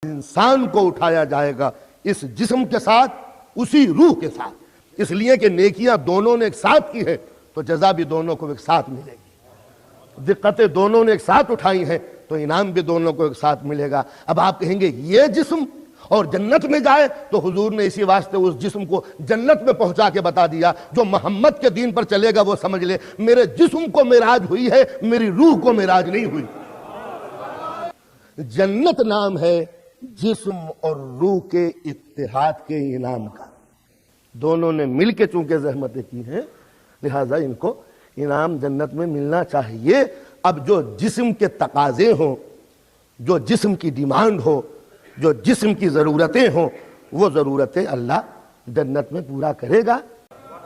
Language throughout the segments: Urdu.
انسان کو اٹھایا جائے گا اس جسم کے ساتھ، اسی روح کے ساتھ، اس لیے کہ نیکیاں دونوں نے ایک ساتھ کی ہے تو جزا بھی دونوں کو ایک ساتھ ملے گی، دقتیں دونوں نے ایک ساتھ اٹھائی ہیں تو انعام بھی دونوں کو ایک ساتھ ملے گا۔ اب آپ کہیں گے یہ جسم اور جنت میں جائے، تو حضور نے اسی واسطے اس جسم کو جنت میں پہنچا کے بتا دیا، جو محمد کے دین پر چلے گا وہ سمجھ لے میرے جسم کو معراج ہوئی ہے، میری روح کو معراج نہیں ہوئی۔ جنت نام ہے جسم اور روح کے اتحاد کے انعام کا، دونوں نے مل کے چونکہ زحمتیں کی ہیں لہذا ان کو انعام جنت میں ملنا چاہیے۔ اب جو جسم کے تقاضے ہوں، جو جسم کی ڈیمانڈ ہو، جو جسم کی ضرورتیں ہوں، وہ ضرورتیں اللہ جنت میں پورا کرے گا۔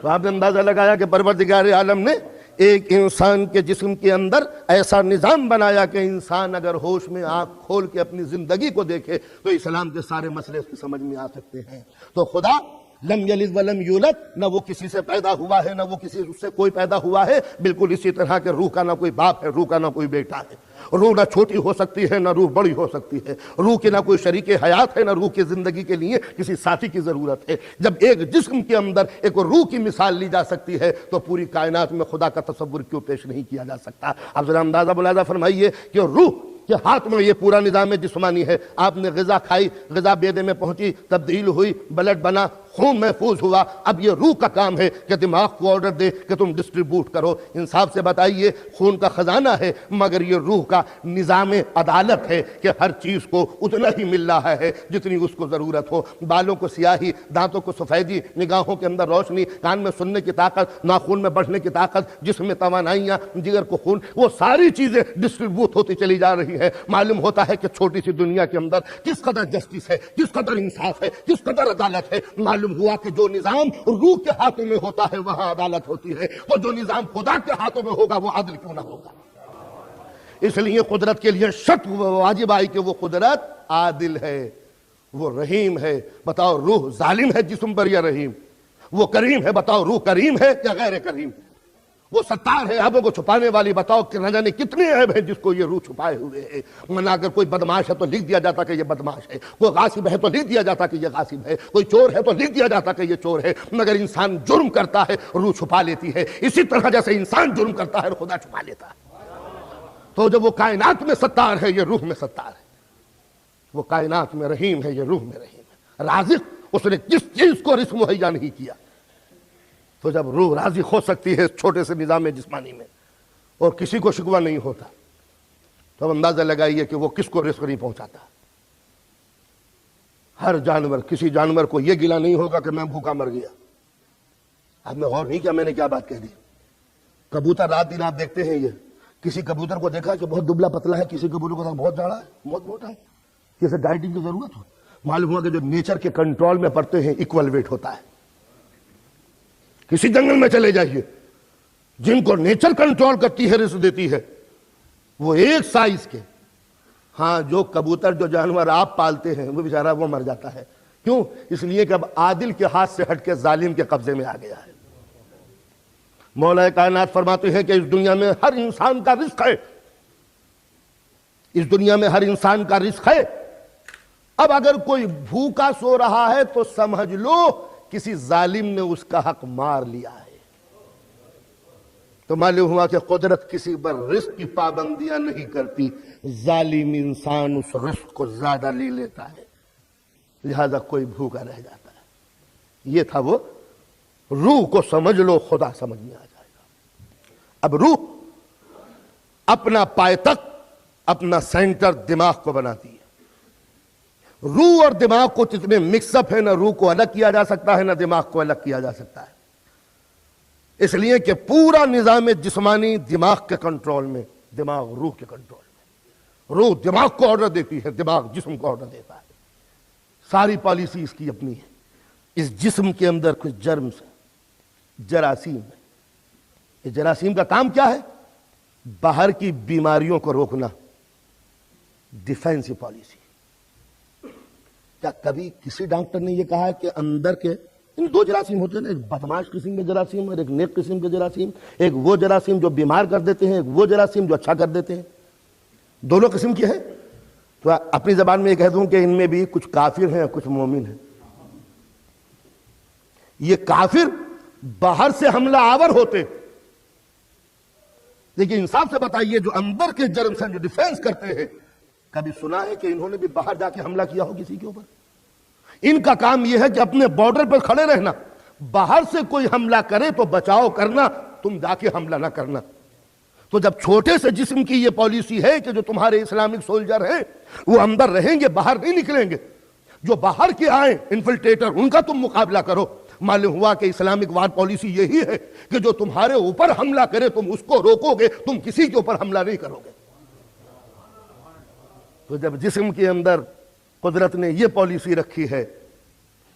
تو آپ نے اندازہ لگایا کہ پروردگار عالم نے ایک انسان کے جسم کے اندر ایسا نظام بنایا کہ انسان اگر ہوش میں آنکھ کھول کے اپنی زندگی کو دیکھے تو اسلام کے سارے مسئلے اس کی سمجھ میں آ سکتے ہیں۔ تو خدا لم یلد ولم یولد، نہ وہ کسی سے پیدا ہوا ہے نہ وہ کسی سے کوئی پیدا ہوا ہے، بالکل اسی طرح کہ روح کا نہ کوئی باپ ہے، روح کا نہ کوئی بیٹا ہے، روح نہ چھوٹی ہو سکتی ہے نہ روح بڑی ہو سکتی ہے، روح کی نہ کوئی شریک حیات ہے نہ روح کی زندگی کے لیے کسی ساتھی کی ضرورت ہے۔ جب ایک جسم کے اندر ایک روح کی مثال لی جا سکتی ہے تو پوری کائنات میں خدا کا تصور کیوں پیش نہیں کیا جا سکتا؟ اب ذرا اندازہ ملاحظہ فرمائیے کہ روح کہ ہاتھ میں یہ پورا نظام جسمانی ہے، آپ نے غذا کھائی، غذا معدے میں پہنچی، تبدیل ہوئی، بلڈ بنا، خون محفوظ ہوا، اب یہ روح کا کام ہے کہ دماغ کو آرڈر دے کہ تم ڈسٹریبیوٹ کرو۔ انصاف سے بتائیے، خون کا خزانہ ہے مگر یہ روح کا نظام عدالت ہے کہ ہر چیز کو اتنا ہی مل رہا ہے جتنی اس کو ضرورت ہو۔ بالوں کو سیاہی، دانتوں کو سفیدی، نگاہوں کے اندر روشنی، کان میں سننے کی طاقت، ناخن میں بڑھنے کی طاقت، جسم میں توانائیاں، جگر کو خون، وہ ساری چیزیں ڈسٹریبیوٹ ہوتی چلی جا رہی ہے۔ معلوم ہوتا ہے کہ چھوٹی سی دنیا کے اندر کس قدر جسٹس ہے، کس قدر انصاف ہے، کس قدر عدالت ہے۔ معلوم ہوا کہ جو نظام روح کے ہاتھوں میں ہوتا ہے وہاں عدالت ہوتی ہے، اور جو نظام خدا کے ہاتھوں میں ہوگا وہ عدل کیوں نہ ہوگا؟ اس لیے قدرت کے لیے شرط واجب آئی کہ وہ قدرت عادل ہے، وہ رحیم ہے۔ بتاؤ روح ظالم ہے جسم پر یا رحیم؟ وہ کریم ہے، بتاؤ روح کریم ہے یا غیر کریم؟ وہ ستار ہے عیبوں کو چھپانے والی، بتاؤ کہ نہ جانے کتنے عیب ہیں جس کو یہ روح چھپائے ہوئے ہے۔ منا اگر کوئی بدماش ہے تو لکھ دیا جاتا کہ یہ بدماش ہے، کوئی غاصب ہے تو لکھ دیا جاتا کہ یہ غاصب ہے، کوئی چور ہے تو لکھ دیا جاتا کہ یہ چور ہے۔ مگر انسان جرم کرتا ہے روح چھپا لیتی ہے، اسی طرح جیسے انسان جرم کرتا ہے خدا چھپا لیتا ہے۔ تو جب وہ کائنات میں ستار ہے یہ روح میں ستار ہے، وہ کائنات میں رحیم ہے یہ روح میں رحیم ہے۔ رازق اس نے کس چیز کو رزق مہیا نہیں کیا، تو جب روح راضی ہو سکتی ہے اس چھوٹے سے نظام جسمانی میں اور کسی کو شکوہ نہیں ہوتا، تو اب اندازہ لگائیے کہ وہ کس کو رزق نہیں پہنچاتا۔ ہر جانور، کسی جانور کو یہ گلہ نہیں ہوگا کہ میں بھوکا مر گیا۔ اب میں غور نہیں کیا میں نے کیا بات کہہ دی۔ کبوتر رات دن آپ دیکھتے ہیں، یہ کسی کبوتر کو دیکھا کہ بہت دبلا پتلا ہے، کسی کبوتر کو بہت جاڑا ہے، بہت موٹا ہے، کسی ڈائٹنگ کی ضرورت ہو۔ معلوم ہوا کہ جو نیچر کے کنٹرول میں پڑتے ہیں ایکول ویٹ ہوتا ہے۔ کسی جنگل میں چلے جائیے، جن کو نیچر کنٹرول کرتی ہے، رزق دیتی ہے، وہ ایک سائز کے، ہاں جو کبوتر جو جانور آپ پالتے ہیں وہ بیچارہ وہ مر جاتا ہے۔ کیوں؟ اس لیے کہ اب عادل کے ہاتھ سے ہٹ کے ظالم کے قبضے میں آ گیا ہے۔ مولا کائنات فرماتے ہیں کہ اس دنیا میں ہر انسان کا رزق ہے، اس دنیا میں ہر انسان کا رزق ہے۔ اب اگر کوئی بھوکا سو رہا ہے تو سمجھ لو کسی ظالم نے اس کا حق مار لیا ہے۔ تو معلوم ہوا کہ قدرت کسی پر رزق کی پابندیاں نہیں کرتی، ظالم انسان اس رزق کو زیادہ لے لیتا ہے، لہذا کوئی بھوکا رہ جاتا ہے۔ یہ تھا وہ روح کو سمجھ لو، خدا سمجھ میں آ جائے گا۔ اب روح اپنا پائتخت، اپنا سینٹر دماغ کو بناتی ہے۔ روح اور دماغ کو جتنے مکس اپ ہے، نہ روح کو الگ کیا جا سکتا ہے نہ دماغ کو الگ کیا جا سکتا ہے، اس لیے کہ پورا نظام جسمانی دماغ کے کنٹرول میں، دماغ روح کے کنٹرول میں۔ روح دماغ کو آرڈر دیتی ہے، دماغ جسم کو آرڈر دیتا ہے۔ ساری پالیسی اس کی اپنی ہے۔ اس جسم کے اندر کچھ جرمز ہیں، جراثیم ہے۔ یہ جراثیم کا کام کیا ہے؟ باہر کی بیماریوں کو روکنا، ڈیفینسی پالیسی۔ کیا کبھی کسی ڈاکٹر نے یہ کہا ہے کہ اندر کے ان دو جراثیم ہوتے ہیں، ایک بدماش قسم کے جراثیم اور ایک نیک قسم کے جراثیم، ایک وہ جراثیم جو بیمار کر دیتے ہیں، ایک وہ جراثیم جو اچھا کر دیتے ہیں، دونوں قسم کی ہے۔ تو اپنی زبان میں یہ کہہ دوں کہ ان میں بھی کچھ کافر ہیں اور کچھ مومن ہیں. یہ کافر باہر سے حملہ آور ہوتے، لیکن انصاف سے بتائیے جو اندر کے جرم سے جو ڈیفینس کرتے ہیں، کبھی سنا ہے کہ انہوں نے بھی باہر جا کے حملہ کیا ہو کسی کے اوپر؟ ان کا کام یہ ہے کہ اپنے بارڈر پر کھڑے رہنا، باہر سے کوئی حملہ کرے تو بچاؤ کرنا، تم جا کے حملہ نہ کرنا. تو جب چھوٹے سے جسم کی یہ پالیسی ہے کہ جو تمہارے اسلامک سولجر ہیں وہ اندر رہیں گے، باہر نہیں نکلیں گے، جو باہر کے آئیں انفلٹریٹر ان کا تم مقابلہ کرو. معلوم ہوا کہ اسلامک وار پالیسی یہی ہے کہ جو تمہارے اوپر حملہ کرے تم اس کو روکو گے، تم کسی کے اوپر حملہ نہیں کرو گے. تو جب جسم کے اندر قدرت نے یہ پالیسی رکھی ہے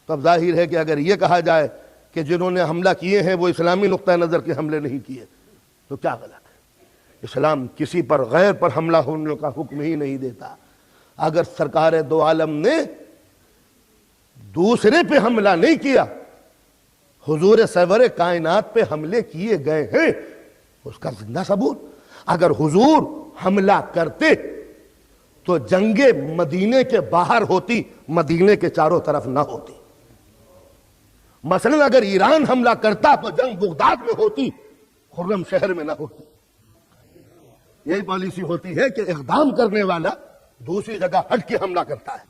تو اب ظاہر ہے کہ اگر یہ کہا جائے کہ جنہوں نے حملہ کیے ہیں وہ اسلامی نقطہ نظر کے حملے نہیں کیے تو کیا غلط ہے. اسلام کسی پر غیر پر حملہ ہونے کا حکم ہی نہیں دیتا. اگر سرکار دو عالم نے دوسرے پہ حملہ نہیں کیا، حضور سرور کائنات پہ حملے کیے گئے ہیں، اس کا زندہ ثبوت. اگر حضور حملہ کرتے تو جنگ مدینے کے باہر ہوتی، مدینے کے چاروں طرف نہ ہوتی. مثلا اگر ایران حملہ کرتا تو جنگ بغداد میں ہوتی، خرم شہر میں نہ ہوتی. یہی پالیسی ہوتی ہے کہ اقدام کرنے والا دوسری جگہ ہٹ کے حملہ کرتا ہے.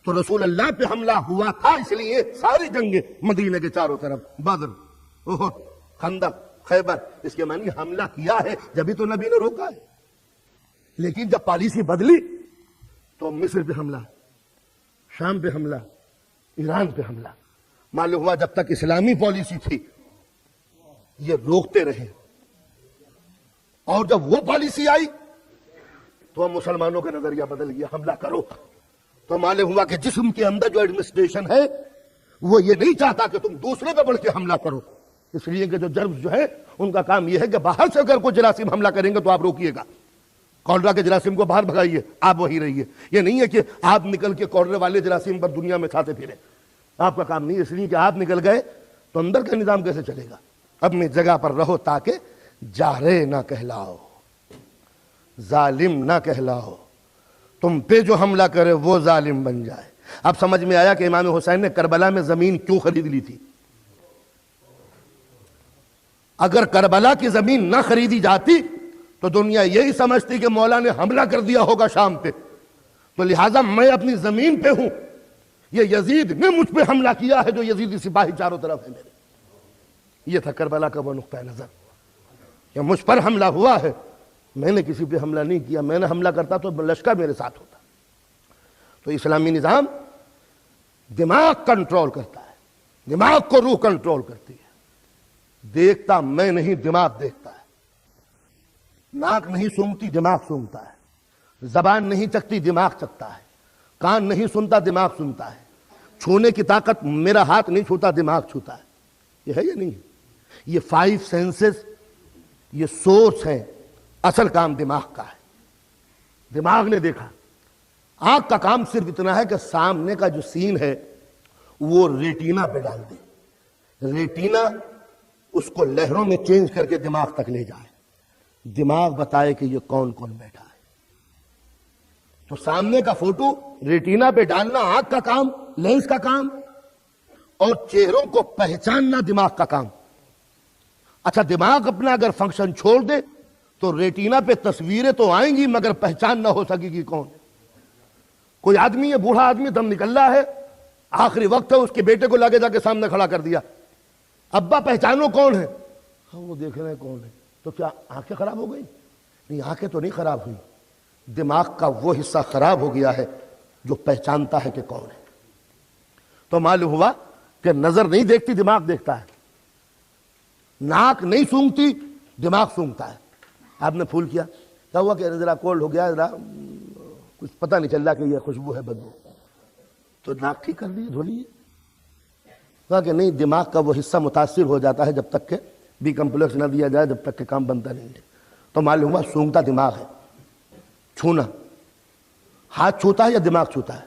تو رسول اللہ پہ حملہ ہوا تھا اس لیے ساری جنگیں مدینے کے چاروں طرف، بدر، احد، خندق، خیبر، اس کے معنی حملہ کیا ہے جبھی تو نبی نے روکا ہے. لیکن جب پالیسی بدلی تو مصر پہ حملہ، شام پہ حملہ، ایران پہ حملہ. معلوم ہوا جب تک اسلامی پالیسی تھی یہ روکتے رہے، اور جب وہ پالیسی آئی تو ہم مسلمانوں کا نظریہ بدل گیا، حملہ کرو. تو معلوم ہوا کہ جسم کے اندر جو ایڈمنسٹریشن ہے وہ یہ نہیں چاہتا کہ تم دوسرے پہ بڑھ کے حملہ کرو. اس لیے کہ جو جرمز جو ہے ان کا کام یہ ہے کہ باہر سے اگر کوئی جراثیم حملہ کریں گے تو آپ روکیے گا. کولرا کے جراثیم کو باہر بھگائیے، آپ وہی رہیے. یہ نہیں ہے کہ آپ نکل کے کولرا والے جراثیم پر دنیا میں چھاتے پھریں، آپ کا کام نہیں. اس لیے کہ آپ نکل گئے تو اندر کا نظام کیسے چلے گا؟ اپنی جگہ پر رہو تاکہ جارے نہ کہلاؤ، ظالم نہ کہلاؤ، تم پہ جو حملہ کرے وہ ظالم بن جائے. اب سمجھ میں آیا کہ امام حسین نے کربلا میں زمین کیوں خرید لی تھی. اگر کربلا کی زمین نہ خریدی جاتی تو دنیا یہی سمجھتی کہ مولا نے حملہ کر دیا ہوگا شام پہ، تو لہٰذا میں اپنی زمین پہ ہوں، یہ یزید نے مجھ پہ حملہ کیا ہے جو یزیدی سپاہی چاروں طرف ہے میرے. یہ تھا کربلا کا وہ نقطہ نظر کہ مجھ پر حملہ ہوا ہے، میں نے کسی پہ حملہ نہیں کیا. میں نے حملہ کرتا تو لشکر میرے ساتھ ہوتا. تو اسلامی نظام دماغ کنٹرول کرتا ہے، دماغ کو روح کنٹرول کرتی ہے. دیکھتا میں نہیں، دماغ دیکھتا ہے. ناک نہیں سونگتی، دماغ سونگتا ہے. زبان نہیں چکتی، دماغ چکتا ہے. کان نہیں سنتا، دماغ سنتا ہے. چھونے کی طاقت، میرا ہاتھ نہیں چھوتا، دماغ چھوتا ہے. یہ ہے یا نہیں؟ یہ 5 سینسز، یہ سورس ہیں، اصل کام دماغ کا ہے. دماغ نے دیکھا. آنکھ کا کام صرف اتنا ہے کہ سامنے کا جو سین ہے وہ ریٹینا پہ ڈال دے. ریٹینا اس کو لہروں میں چینج کر کے دماغ تک لے جائے. دماغ بتائے کہ یہ کون کون بیٹھا ہے. تو سامنے کا فوٹو ریٹینا پہ ڈالنا آنکھ کا کام، لینس کا کام، اور چہروں کو پہچاننا دماغ کا کام. اچھا، دماغ اپنا اگر فنکشن چھوڑ دے تو ریٹینا پہ تصویریں تو آئیں گی مگر پہچان نہ ہو سکے گی کون. کوئی آدمی ہے، بوڑھا آدمی، دم نکل رہا ہے، آخری وقت ہے، اس کے بیٹے کو لاگے جا کے سامنے کھڑا کر دیا. ابا پہچانو کون ہے؟ وہ دیکھ رہے ہیں کون ہے. تو کیا آنکھیں خراب ہو گئی؟ نہیں، آنکھیں تو نہیں خراب ہوئی، دماغ کا وہ حصہ خراب ہو گیا ہے جو پہچانتا ہے کہ کون ہے. تو معلوم ہوا کہ نظر نہیں دیکھتی، دماغ دیکھتا ہے. ناک نہیں سونگتی، دماغ سونگتا ہے. آپ نے پھول کیا، کیا ہوا کہ ذرا کولڈ ہو گیا، ذرا کچھ پتہ نہیں چل رہا کہ یہ خوشبو ہے بدبو، تو ناک ٹھیک کر دیے، دھو لیے. کہا کہ نہیں، دماغ کا وہ حصہ متاثر ہو جاتا ہے جب تک کہ بی کمپلیکس نہ دیا جائے، جب تک کہ کام بنتا نہیں ہے. تو معلوم ہوا سونگتا دماغ ہے. چھونا، ہاتھ چھوتا ہے یا دماغ چھوتا ہے؟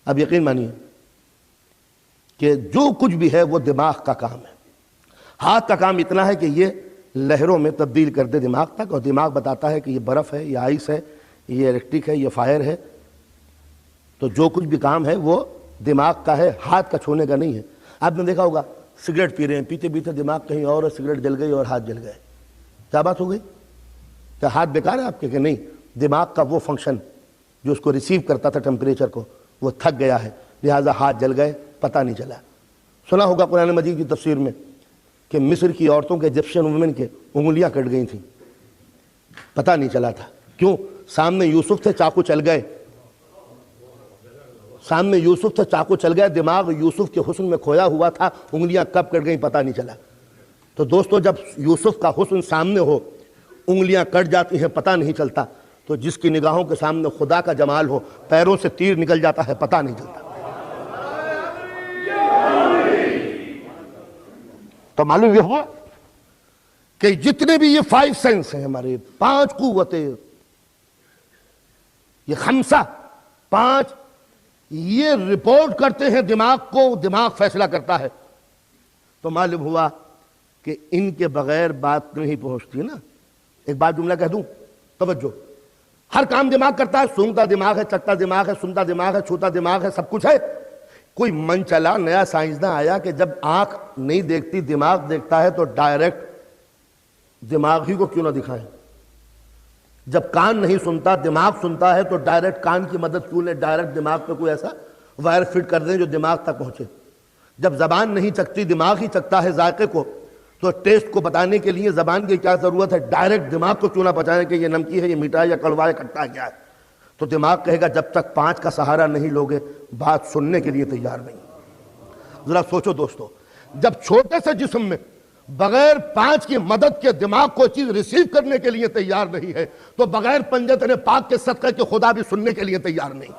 اب یقین مانیے کہ جو کچھ بھی ہے وہ دماغ کا کام ہے. ہاتھ کا کام اتنا ہے کہ یہ لہروں میں تبدیل کر دے دماغ تک، اور دماغ بتاتا ہے کہ یہ برف ہے، یہ آئس ہے، یہ الیکٹرک ہے، یہ فائر ہے، تو جو کچھ بھی کام ہے وہ دماغ کا ہے، ہاتھ کا چھونے کا نہیں ہے۔ آپ نے دیکھا ہوگا سگریٹ پی رہے ہیں، پیتے پیتے دماغ کہیں اور سگریٹ جل گئی اور ہاتھ جل گئے، کیا بات ہو گئی؟ کیا ہاتھ بیکار ہے آپ کے؟ کہ نہیں، دماغ کا وہ فنکشن جو اس کو ریسیو کرتا تھا ٹیمپریچر کو وہ تھک گیا ہے، لہٰذا ہاتھ جل گئے، پتہ نہیں چلا۔ سنا ہوگا قرآن مجید کی تفسیر میں کہ مصر کی عورتوں کے، ایجپشن وومن کے انگلیاں کٹ گئی تھیں، پتہ نہیں چلا تھا۔ کیوں؟ سامنے یوسف تھے، چاقو چل گئے، سامنے یوسف تھے، چاقو چل گئے، دماغ یوسف کے حسن میں کھویا ہوا تھا، انگلیاں کب کٹ گئیں پتہ نہیں چلا۔ تو دوستو، جب یوسف کا حسن سامنے ہو، انگلیاں کٹ جاتی ہیں، پتہ نہیں چلتا، تو جس کی نگاہوں کے سامنے خدا کا جمال ہو، پیروں سے تیر نکل جاتا ہے، پتہ نہیں چلتا۔ تو معلوم یہ ہوا کہ جتنے بھی یہ 5 سینس ہیں، ہمارے 5 قوتیں، یہ خمسہ 5، یہ رپورٹ کرتے ہیں دماغ کو، دماغ فیصلہ کرتا ہے۔ تو معلوم ہوا کہ ان کے بغیر بات نہیں پہنچتی نا۔ ایک بات جملہ کہہ دوں، توجہ، ہر کام دماغ کرتا ہے، سونگتا دماغ ہے، چکتا دماغ ہے، سنتا دماغ ہے، چھوتا دماغ ہے، سب کچھ ہے۔ کوئی من چلا نیا سائنسداں آیا کہ جب آنکھ نہیں دیکھتی دماغ دیکھتا ہے تو ڈائریکٹ دماغ ہی کو کیوں نہ دکھائیں؟ جب کان نہیں سنتا دماغ سنتا ہے تو ڈائریکٹ کان کی مدد کیوں لیں؟ ڈائریکٹ دماغ پہ کوئی ایسا وائر فٹ کر دیں جو دماغ تک پہنچے۔ جب زبان نہیں چکھتی دماغ ہی چکھتا ہے ذائقے کو، تو ٹیسٹ کو بتانے کے لیے زبان کی کیا ضرورت ہے؟ ڈائریکٹ دماغ کو کیوں نہ بتائیں کہ یہ نمکی ہے، یہ میٹھا ہے، یا کڑوا ہے، کھٹا ہے، کیا ہے؟ تو دماغ کہے گا جب تک 5 کا سہارا نہیں لوگے بات سننے کے لیے تیار نہیں۔ ذرا سوچو دوستو، جب چھوٹے سے جسم میں بغیر 5 کی مدد کے دماغ کو چیز ریسیو کرنے کے لیے تیار نہیں ہے، تو بغیر پنجتن پاک کے صدقے کے خدا بھی سننے کے لیے تیار نہیں۔